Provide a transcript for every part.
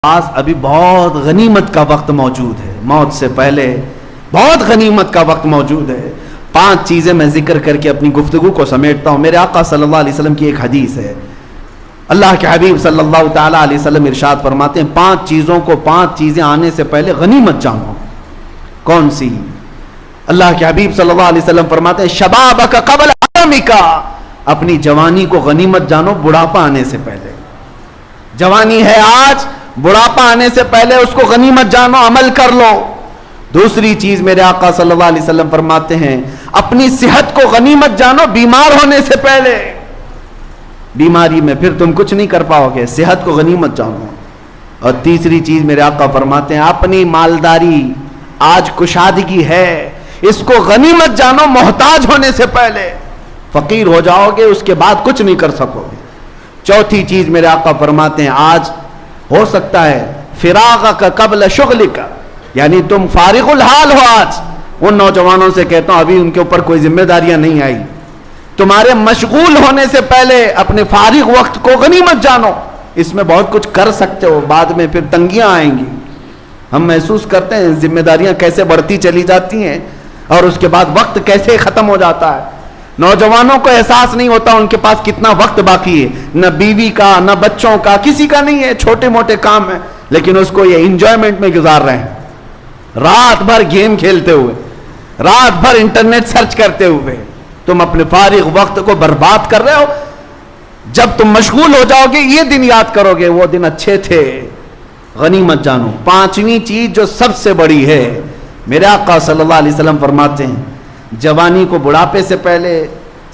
پاس ابھی بہت غنیمت کا وقت موجود ہے، موت سے پہلے بہت غنیمت کا وقت موجود ہے۔ 5 چیزیں میں ذکر کر کے اپنی گفتگو کو سمیٹتا ہوں۔ میرے آقا صلی اللہ علیہ وسلم کی ایک حدیث ہے، اللہ کے حبیب صلی اللہ تعالیٰ علیہ وسلم ارشاد فرماتے ہیں 5 چیزیں آنے سے پہلے غنیمت جانو۔ کون سی؟ اللہ کے حبیب صلی اللہ علیہ وسلم فرماتے ہیں شبابک قبل حرمک، اپنی جوانی کو غنیمت جانو بڑھاپا آنے سے پہلے۔ جوانی ہے آج، بڑھاپا آنے سے پہلے اس کو غنیمت جانو، عمل کر لو۔ دوسری چیز میرے آقا صلی اللہ علیہ وسلم فرماتے ہیں اپنی صحت کو غنیمت جانو بیمار ہونے سے پہلے۔ بیماری میں پھر تم کچھ نہیں کر پاؤ گے، صحت کو غنیمت جانو۔ اور تیسری چیز میرے آقا فرماتے ہیں اپنی مالداری، آج کشادگی ہے، اس کو غنیمت جانو محتاج ہونے سے پہلے۔ فقیر ہو جاؤ گے اس کے بعد کچھ نہیں کر سکو گے۔ چوتھی چیز میرے آقا فرماتے ہیں آج ہو سکتا ہے فراغک قبل شغلک، یعنی تم فارغ الحال ہو۔ آج ان نوجوانوں سے کہتا ہوں ابھی ان کے اوپر کوئی ذمہ داریاں نہیں آئی، تمہارے مشغول ہونے سے پہلے اپنے فارغ وقت کو غنیمت جانو۔ اس میں بہت کچھ کر سکتے ہو، بعد میں پھر تنگیاں آئیں گی۔ ہم محسوس کرتے ہیں ذمہ داریاں کیسے بڑھتی چلی جاتی ہیں اور اس کے بعد وقت کیسے ختم ہو جاتا ہے۔ نوجوانوں کو احساس نہیں ہوتا ان کے پاس کتنا وقت باقی ہے، نہ بیوی کا نہ بچوں کا، کسی کا نہیں ہے، چھوٹے موٹے کام ہیں، لیکن اس کو یہ انجوائمنٹ میں گزار رہے ہیں، رات بھر گیم کھیلتے ہوئے، رات بھر انٹرنیٹ سرچ کرتے ہوئے۔ تم اپنے فارغ وقت کو برباد کر رہے ہو۔ جب تم مشغول ہو جاؤ گے یہ دن یاد کرو گے وہ دن اچھے تھے۔ غنیمت جانو۔ 5ویں چیز جو سب سے بڑی ہے، میرے آقا صلی اللہ علیہ وسلم فرماتے ہیں جوانی کو بڑھاپے سے پہلے،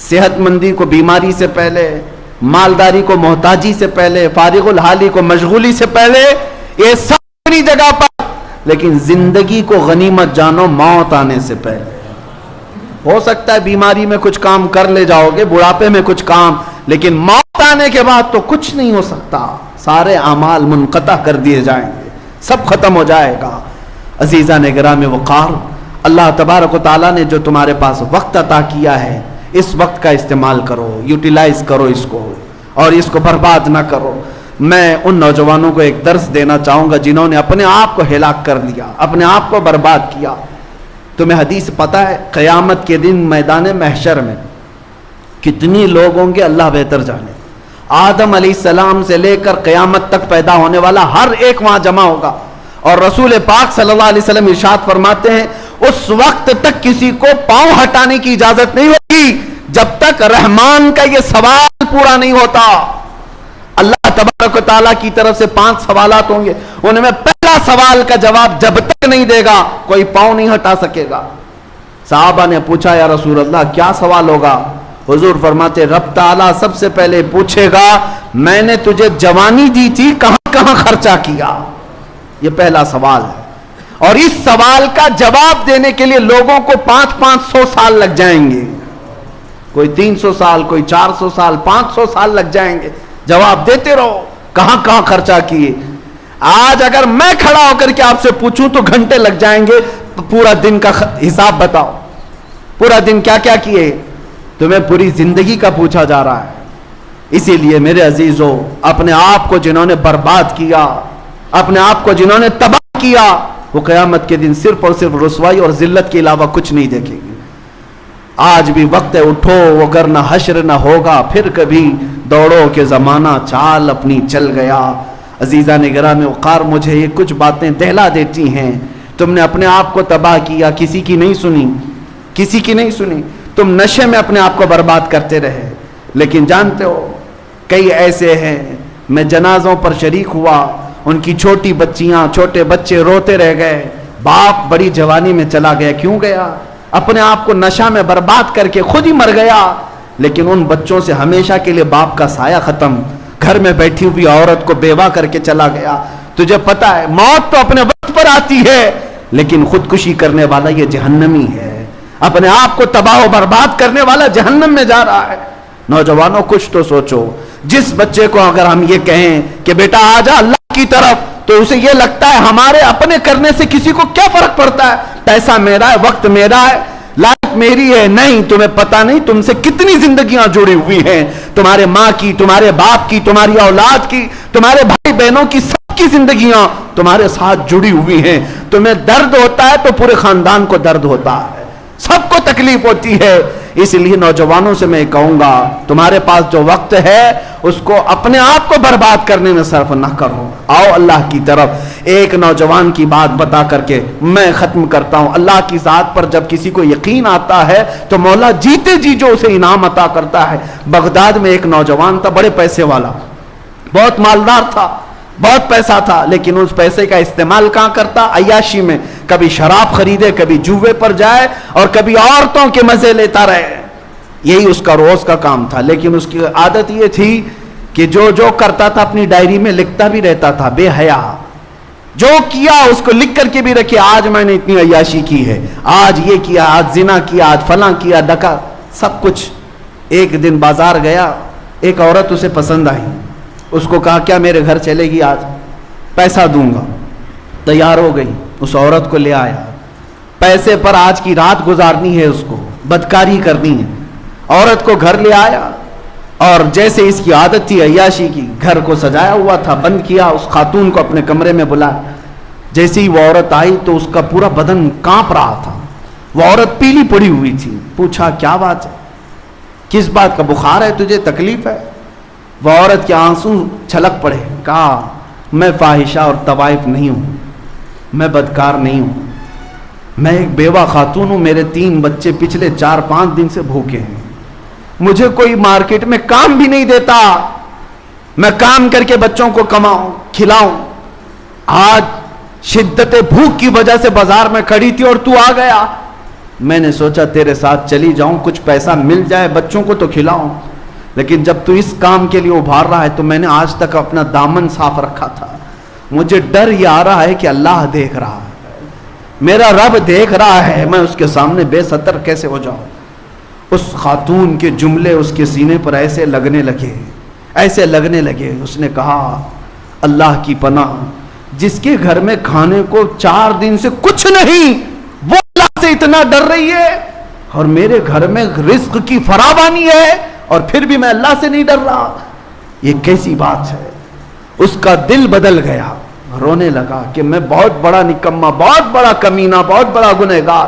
صحت مندی کو بیماری سے پہلے، مالداری کو محتاجی سے پہلے، فارغ الحالی کو مشغولی سے پہلے، یہ سب اپنی جگہ پر، لیکن زندگی کو غنیمت جانو موت آنے سے پہلے۔ ہو سکتا ہے بیماری میں کچھ کام کر لے جاؤ گے، بڑھاپے میں کچھ کام، لیکن موت آنے کے بعد تو کچھ نہیں ہو سکتا، سارے اعمال منقطع کر دیے جائیں گے، سب ختم ہو جائے گا۔ عزیزان گرامی وقار، اللہ تبارک و تعالیٰ نے جو تمہارے پاس وقت عطا کیا ہے اس وقت کا استعمال کرو، یوٹیلائز کرو اس کو، اور اس کو برباد نہ کرو۔ میں ان نوجوانوں کو ایک درس دینا چاہوں گا جنہوں نے اپنے آپ کو ہلاک کر دیا، اپنے آپ کو برباد کیا۔ تمہیں حدیث پتہ ہے قیامت کے دن میدان محشر میں کتنی لوگ ہوں گے اللہ بہتر جانے۔ آدم علیہ السلام سے لے کر قیامت تک پیدا ہونے والا ہر ایک وہاں جمع ہوگا، اور رسول پاک صلی اللہ علیہ وسلم ارشاد فرماتے ہیں اس وقت تک کسی کو پاؤں ہٹانے کی اجازت نہیں ہوگی جب تک رحمان کا یہ سوال پورا نہیں ہوتا۔ اللہ تبارک و تعالیٰ کی طرف سے 5 سوالات ہوں گے، ان میں پہلا سوال کا جواب جب تک نہیں دے گا کوئی پاؤں نہیں ہٹا سکے گا۔ صحابہ نے پوچھا یا رسول اللہ کیا سوال ہوگا؟ حضور فرماتے رب تعالیٰ سب سے پہلے پوچھے گا میں نے تجھے جوانی دی تھی کہاں کہاں خرچہ کیا؟ یہ پہلا سوال ہے، اور اس سوال کا جواب دینے کے لیے لوگوں کو 500 سال لگ جائیں گے، کوئی 300 سال، کوئی 400 سال، 500 سال لگ جائیں گے۔ جواب دیتے رہو کہاں کہاں خرچہ کیے۔ آج اگر میں کھڑا ہو کر کے آپ سے پوچھوں تو گھنٹے لگ جائیں گے، تو پورا دن کا حساب بتاؤ، پورا دن کیا کیا کیے۔ تمہیں پوری زندگی کا پوچھا جا رہا ہے۔ اسی لیے میرے عزیزو، اپنے آپ کو جنہوں نے برباد کیا، اپنے آپ کو جنہوں نے تباہ کیا، وہ قیامت کے دن صرف اور صرف رسوائی اور ذلت کے علاوہ کچھ نہیں دیکھیں گے۔ آج بھی وقت ہے اٹھو، وگرنہ حشر نہ ہوگا پھر کبھی، دوڑو کہ زمانہ چال اپنی چل گیا۔ عزیزان گرامی وقار، مجھے یہ کچھ باتیں دہلا دیتی ہیں۔ تم نے اپنے آپ کو تباہ کیا، کسی کی نہیں سنی، کسی کی نہیں سنی۔ تم نشے میں اپنے آپ کو برباد کرتے رہے، لیکن جانتے ہو کئی ایسے ہیں، میں جنازوں پر شریک ہوا، ان کی چھوٹی بچیاں چھوٹے بچے روتے رہ گئے، باپ بڑی جوانی میں چلا گیا۔ کیوں گیا؟ اپنے آپ کو نشہ میں برباد کر کے خود ہی مر گیا، لیکن ان بچوں سے ہمیشہ کے لیے باپ کا سایہ ختم، گھر میں بیٹھی ہوئی عورت کو بیوہ کر کے چلا گیا۔ تجھے پتا ہے موت تو اپنے وقت پر آتی ہے، لیکن خودکشی کرنے والا یہ جہنمی ہے، اپنے آپ کو تباہ و برباد کرنے والا جہنم میں جا رہا ہے۔ نوجوانوں کچھ تو سوچو۔ جس بچے کو اگر ہم یہ کہیں کہ بیٹا آ جا اللہ کی طرف، تو اسے یہ لگتا ہے ہمارے اپنے کرنے سے کسی کو کیا فرق پڑتا ہے، پیسہ میرا ہے، وقت میرا ہے، لائف میری ہے۔ نہیں، تمہیں پتہ نہیں تم سے کتنی زندگیاں جڑی ہوئی ہیں، تمہارے ماں کی، تمہارے باپ کی، تمہاری اولاد کی، تمہارے بھائی بہنوں کی، سب کی زندگیاں تمہارے ساتھ جڑی ہوئی ہیں. تمہیں درد ہوتا ہے تو پورے خاندان کو درد ہوتا ہے، سب کو تکلیف ہوتی ہے. اس لیے نوجوانوں سے میں کہوں گا تمہارے پاس جو وقت ہے اس کو اپنے آپ کو برباد کرنے میں صرف نہ کرو. آؤ اللہ کی طرف. ایک نوجوان کی بات بتا کر کے میں ختم کرتا ہوں. اللہ کی ذات پر جب کسی کو یقین آتا ہے تو مولا جیتے جی جو اسے انعام عطا کرتا ہے. بغداد میں ایک نوجوان تھا، بڑے پیسے والا، بہت مالدار تھا، بہت پیسہ تھا، لیکن اس پیسے کا استعمال کہاں کرتا؟ عیاشی میں. کبھی شراب خریدے، کبھی جوے پر جائے اور کبھی عورتوں کے مزے لیتا رہے. یہی اس کا روز کا کام تھا. لیکن اس کی عادت یہ تھی کہ جو کرتا تھا اپنی ڈائری میں لکھتا بھی رہتا تھا. بے حیا جو کیا اس کو لکھ کر کے بھی رکھے، آج میں نے اتنی عیاشی کی ہے، آج یہ کیا، آج زنا کیا، آج فلاں کیا، ڈکا، سب کچھ. ایک دن بازار گیا، ایک عورت اسے پسند آئی. اس کو کہا کیا میرے گھر چلے گی؟ آج پیسہ دوں گا. تیار ہو گئی، اس عورت کو لے آیا. پیسے پر آج کی رات گزارنی ہے، اس کو بدکاری کرنی ہے. عورت کو گھر لے آیا اور جیسے اس کی عادت تھی عیاشی کی، گھر کو سجایا ہوا تھا، بند کیا. اس خاتون کو اپنے کمرے میں بلایا. جیسے ہی وہ عورت آئی تو اس کا پورا بدن کانپ رہا تھا. وہ عورت پیلی پڑی ہوئی تھی. پوچھا کیا بات ہے، کس بات کا بخار ہے تجھے، تکلیف ہے؟ وہ عورت کے آنسو چھلک پڑے. کہا میں فاحشہ اور طوائف نہیں ہوں، میں بدکار نہیں ہوں، میں ایک بیوہ خاتون ہوں. میرے 3 بچے پچھلے 4-5 دن سے بھوکے ہیں. مجھے کوئی مارکیٹ میں کام بھی نہیں دیتا. میں کام کر کے بچوں کو کماؤں کھلاؤں. آج شدت بھوک کی وجہ سے بازار میں کھڑی تھی اور تو آ گیا. میں نے سوچا تیرے ساتھ چلی جاؤں، کچھ پیسہ مل جائے، بچوں کو تو کھلاؤں. لیکن جب تو اس کام کے لیے ابھار رہا ہے تو میں نے آج تک اپنا دامن صاف رکھا تھا. مجھے ڈر یہ آ رہا ہے کہ اللہ دیکھ رہا ہے، میرا رب دیکھ رہا ہے، میں اس کے سامنے بے ستر کیسے ہو جاؤں. اس خاتون کے جملے اس کے سینے پر ایسے لگنے لگے، ایسے لگنے لگے. اس نے کہا اللہ کی پناہ، جس کے گھر میں کھانے کو 4 دن سے کچھ نہیں، وہ اللہ سے اتنا ڈر رہی ہے، اور میرے گھر میں رزق کی فراوانی ہے اور پھر بھی میں اللہ سے نہیں ڈر رہا. یہ کیسی بات ہے؟ اس کا دل بدل گیا، رونے لگا کہ میں بہت بڑا نکما، بہت بڑا کمینہ، بہت بڑا گنہگار.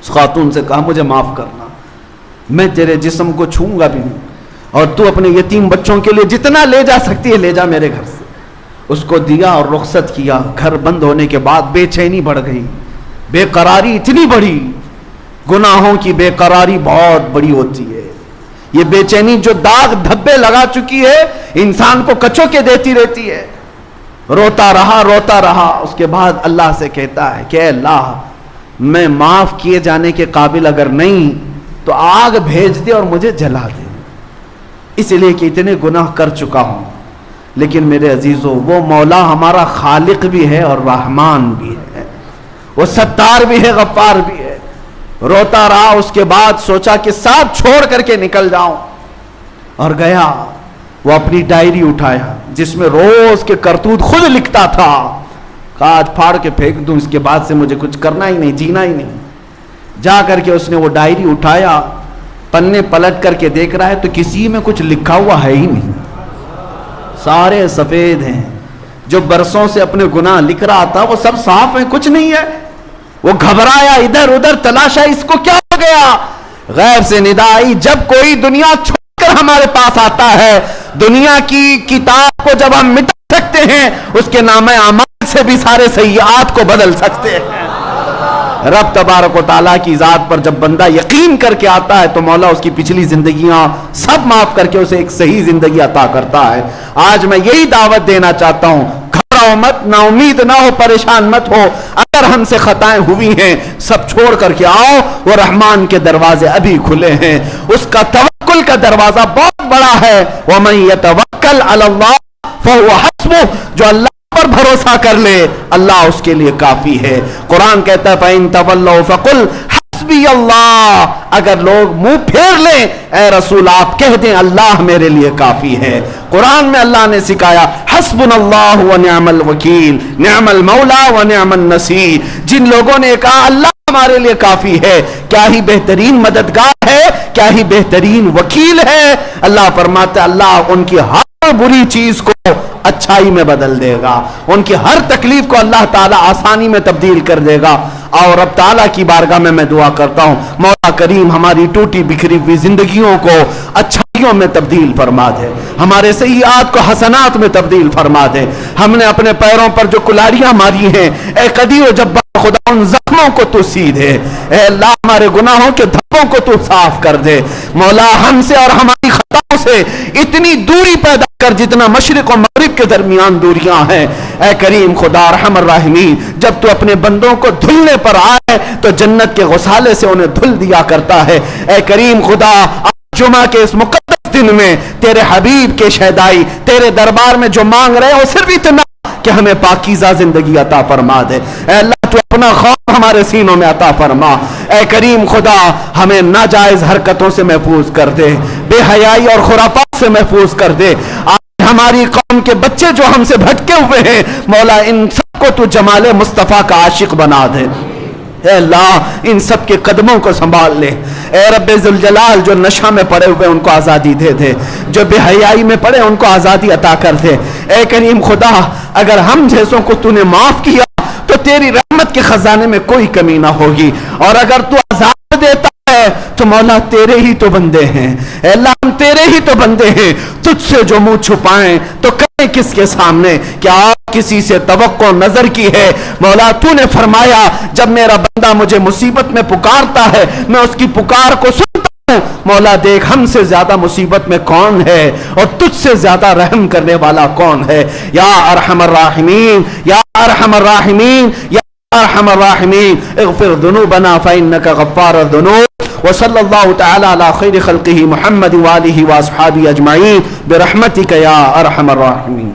اس خاتون سے کہا مجھے معاف کرنا، میں تیرے جسم کو چھوں گا بھی نہیں، اور تو اپنے یتیم بچوں کے لیے جتنا لے جا سکتی ہے لے جا میرے گھر سے. اس کو دیا اور رخصت کیا. گھر بند ہونے کے بعد بے چینی بڑھ گئی، بے قراری اتنی بڑھی. گناہوں کی بے قراری بہت بڑی ہوتی ہے. یہ بے چینی جو داغ دھبے لگا چکی ہے انسان کو کچو کے دیتی رہتی ہے. روتا رہا روتا رہا. اس کے بعد اللہ سے کہتا ہے کہ اے اللہ، میں معاف کیے جانے کے قابل اگر نہیں تو آگ بھیج دے اور مجھے جلا دے، اس لیے کہ اتنے گناہ کر چکا ہوں. لیکن میرے عزیزوں، وہ مولا ہمارا خالق بھی ہے اور رحمان بھی ہے، وہ ستار بھی ہے، غفار بھی ہے. روتا رہا. اس کے بعد سوچا کہ ساتھ چھوڑ کر کے نکل جاؤں، اور گیا. وہ اپنی ڈائری اٹھایا جس میں روز کے کرتوت خود لکھتا تھا. کہا آج پھاڑ کے پھینک دوں، اس کے بعد سے مجھے کچھ کرنا ہی نہیں، جینا ہی نہیں. جا کر کے اس نے وہ ڈائری اٹھایا، پنے پلٹ کر کے دیکھ رہا ہے تو کسی میں کچھ لکھا ہوا ہے ہی نہیں، سارے سفید ہیں. جو برسوں سے اپنے گناہ لکھ رہا تھا وہ سب صاف ہیں، کچھ نہیں ہے. وہ گھبرایا، ادھر ادھر تلاشا، اس کو کیا ہو گیا؟ غیب سے ندا آئی، جب کوئی دنیا چھوڑ کر ہمارے پاس آتا ہے، دنیا کی کتاب کو جب ہم مٹا سکتے ہیں، اس کے نام اعمال سے بھی سارے سیئات کو بدل سکتے ہیں. رب تبارک و تعالیٰ کی ذات پر جب بندہ یقین کر کے آتا ہے تو مولا اس کی پچھلی زندگیاں سب معاف کر کے اسے ایک صحیح زندگی عطا کرتا ہے. آج میں یہی دعوت دینا چاہتا ہوں، گھبراؤ مت، نا امید نہ ہو، پریشان مت ہو. اگر ہم سے خطائیں ہوئی ہیں سب چھوڑ کر کے آؤ، وہ رحمان کے دروازے ابھی کھلے ہیں. اس کا توکل کا دروازہ بہت بڑا ہے. وَمَن يَتَوَكَّلْ عَلَى اللَّهِ فَهُوَ حَسْبُهُ، جو اللہ پر بھروسہ کر لے اللہ اس کے لیے کافی ہے. قرآن کہتا ہے فَإِن تَوَلَّوْا فَقُلْ حَسْبِيَ اللَّهُ، اگر لوگ منہ پھیر لیں اے رسول آپ کہہ دیں اللہ میرے لیے کافی ہے. قرآن میں اللہ نے سکھایا حسبنا اللہ ونعم الوکیل، نعم المولا ونعم النصیر. جن لوگوں نے کہا اللہ ہمارے لیے کافی ہے، کیا ہی بہترین مددگار ہے، کیا ہی بہترین وکیل ہے۔ اللہ فرماتا ہے اللہ ان کی ہر بری چیز کو اچھائی میں بدل دے گا، ان کی ہر تکلیف کو اللہ تعالیٰ آسانی میں تبدیل کر دے گا۔ اور رب تعالیٰ کی بارگاہ میں دعا کرتا ہوں مولا کریم ہماری ٹوٹی بکھری ہوئی زندگیوں کو اچھائیوں میں تبدیل فرما دے، ہمارے سیئات کو حسنات میں تبدیل فرما دے۔ ہم نے اپنے پیروں پر جو کلاڑیاں ماری ہیں، اے قدیر و جبار خدا ان زخموں کو تو سی دے، اے اللہ ہمارے گناہوں کے دھبوں کو تو صاف کر دے۔ مولا ہم سے اور ہماری خطاؤں سے اتنی دوری پیدا کر جتنا مشرق و مغرب کے درمیان دوریاں ہیں۔ اے کریم خدا ارحم الراحمین، جب تو اپنے بندوں کو دھلنے پر آئے تو جنت کے غسالے سے انہیں دھل دیا کرتا ہے۔ اے کریم خدا جمعہ کے اس مقدس دن میں تیرے حبیب کے شہدائی تیرے دربار میں جو مانگ رہے ہو صرف اتنا کہ ہمیں پاکیزہ زندگی عطا فرما دے۔ اے اللہ تو اپنا خوف ہمارے سینوں میں عطا فرما۔ اے کریم خدا ہمیں ناجائز حرکتوں سے محفوظ کر دے، بے حیائی اور خرافات سے محفوظ کر دے۔ ہماری قوم کے بچے جو ہم سے بھٹکے ہوئے ہیں مولا ان سب کو تو جمال مصطفیٰ کا عاشق بنا دے۔ اے اللہ ان سب کے قدموں کو سنبھال لے۔ اے رب ذوالجلال جو نشہ میں پڑے ہوئے ان کو آزادی دے دے، جو بے حیائی میں پڑے ان کو آزادی عطا کر دے۔ اے کریم خدا اگر ہم جیسوں کو تو نے معاف کیا تو تیری رحمت کے خزانے میں کوئی کمی نہ ہوگی، اور اگر تو عذاب دیتا ہے تو مولا تیرے ہی تو بندے ہیں۔ اے اللہ ہم تیرے ہی تو بندے ہیں، تجھ سے جو منہ چھپائیں تو کریں کس کے سامنے؟ کیا آپ کسی سے توقع نظر کی ہے؟ مولا تو نے فرمایا جب میرا بندہ مجھے مصیبت میں پکارتا ہے میں اس کی پکار کو سنتا ہوں۔ مولا دیکھ ہم سے زیادہ مصیبت میں کون ہے اور تجھ سے زیادہ رحم کرنے والا کون ہے؟ یا ارحم الراحمین، یا ارحم الراحمین، یا ارحم الراحمین اغفر ذنوبنا فإنك غفار الذنوب۔ وصلی اللہ تعالی علی خیر خلقہ محمد وآلہ واصحابہ اجمعین برحمتک یا ارحم الراحمین۔